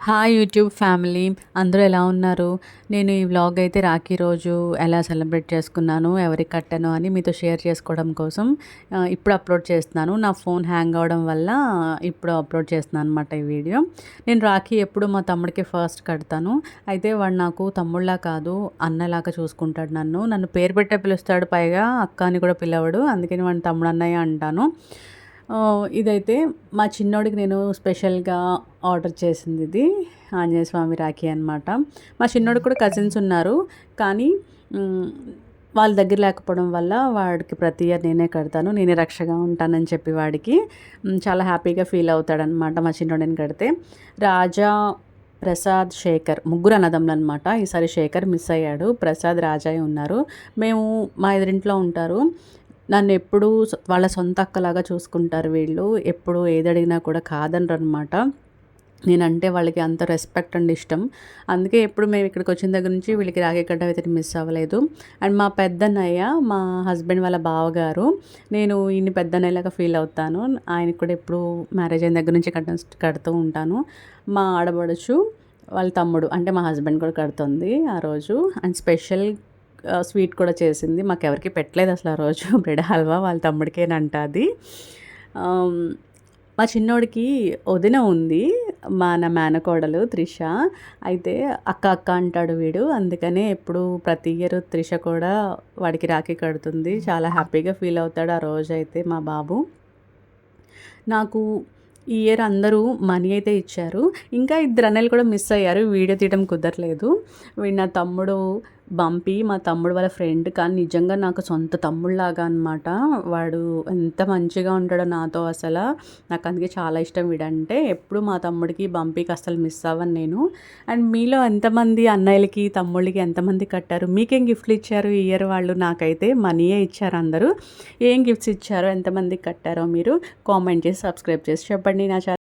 Hi YouTube family, అందరూ ఎలా ఉన్నారు? నేను ఈ వ్లాగ్ అయితే రాఖీ రోజు ఎలా సెలబ్రేట్ చేసుకున్నాను, ఎవరికి కట్టాను అని మీతో షేర్ చేసుకోవడం కోసం ఇప్పుడు అప్లోడ్ చేస్తున్నాను. నా ఫోన్ హ్యాంగ్ అవ్వడం వల్ల ఇప్పుడు అప్లోడ్ చేస్తున్నాను అనమాట ఈ వీడియో. నేను రాఖీ ఎప్పుడు మా తమ్ముడికి ఫస్ట్ కడతాను. అయితే వాడు నాకు తమ్ముళ్ళలా కాదు, అన్నలాగా చూసుకుంటాడు. నన్ను పేరు పెట్టే పిలుస్తాడు, పైగా అక్క అని కూడా పిలవడు. అందుకని వాడిని తమ్ముడు అన్నయ్య అంటాను. ఇదైతే మా చిన్నోడికి నేను స్పెషల్గా ఆర్డర్ చేసింది. ఇది ఆంజనేయ స్వామి రాఖీ అనమాట. మా చిన్నోడికి కూడా కజిన్స్ ఉన్నారు, కానీ వాళ్ళ దగ్గర లేకపోవడం వల్ల వాడికి ప్రతి ఇయర్ నేనే కడతాను, నేనే రక్షగా ఉంటానని చెప్పి వాడికి చాలా హ్యాపీగా ఫీల్ అవుతాడనమాట మా చిన్నోడిని కడితే. రాజా, ప్రసాద్, శేఖర్ ముగ్గురు అన్నదమ్ములు అనమాట. ఈసారి శేఖర్ మిస్ అయ్యాడు, ప్రసాద్, రాజాయే ఉన్నారు. మేము మా ఎదురింట్లో ఉంటారు. నన్ను ఎప్పుడూ వాళ్ళ సొంత అక్కలాగా చూసుకుంటారు వీళ్ళు. ఎప్పుడు ఏది అడిగినా కూడా కాదనరనమాట. నేనంటే వాళ్ళకి అంత రెస్పెక్ట్ అండ్ ఇష్టం. అందుకే ఎప్పుడు మేము ఇక్కడికి వచ్చిన దగ్గర నుంచి వీళ్ళకి రాఖీ కట్టడం అయితే మిస్ అవ్వలేదు. అండ్ మా పెద్దన్నయ్య, మా హస్బెండ్ వాళ్ళ బావగారు, నేను ఈయన్ని పెద్దన్నయ్యలాగా ఫీల్ అవుతాను. ఆయనకి కూడా ఎప్పుడు మ్యారేజ్ అయిన దగ్గర నుంచి కడుతూ ఉంటాను. మా ఆడబడుచు వాళ్ళ తమ్ముడు అంటే మా హస్బెండ్ కూడా కడుతుంది ఆ రోజు. అండ్ స్పెషల్ స్వీట్ కూడా చేసింది. మాకెవరికి పెట్టలేదు అసలు ఆ రోజు. బ్రెడ్ హల్వా వాళ్ళ తమ్ముడికేనంట అది. మా చిన్నోడికి వదిన ఉంది, నా మేనకోడలు త్రిష. అయితే అక్క అక్క అంటాడు వీడు. అందుకనే ఎప్పుడు ప్రతి ఇయర్ త్రిష కూడా వాడికి రాఖీ కడుతుంది. చాలా హ్యాపీగా ఫీల్ అవుతాడు ఆ రోజైతే మా బాబు. నాకు ఈ ఇయర్ అందరూ మనీ అయితే ఇచ్చారు. ఇంకా ఇద్దరు అన్నయ్యలు కూడా మిస్ అయ్యారు, వీడియో తీయడం కుదరలేదు. వీడు నా తమ్ముడు బంపి, మా తమ్ముడు వాళ్ళ ఫ్రెండ్, కానీ నిజంగా నాకు సొంత తమ్ముళ్ళలాగా అనమాట. వాడు ఎంత మంచిగా ఉంటాడో నాతో అసలు. నాకు అందుకే చాలా ఇష్టం వీడంటే. ఎప్పుడు మా తమ్ముడికి, బంపికి అస్సలు మిస్ అవ్వను నేను. అండ్ మీలో ఎంతమంది అన్నయ్యలకి, తమ్ముళ్ళకి ఎంతమంది కట్టారు? మీకేం గిఫ్ట్లు ఇచ్చారు ఈ ఇయర్ వాళ్ళు? నాకైతే మనీయే ఇచ్చారు అందరూ. ఏం గిఫ్ట్స్ ఇచ్చారో, ఎంతమందికి కట్టారో మీరు కామెంట్ చేసి సబ్స్క్రైబ్ చేసి చెప్పండి నా ఛానల్.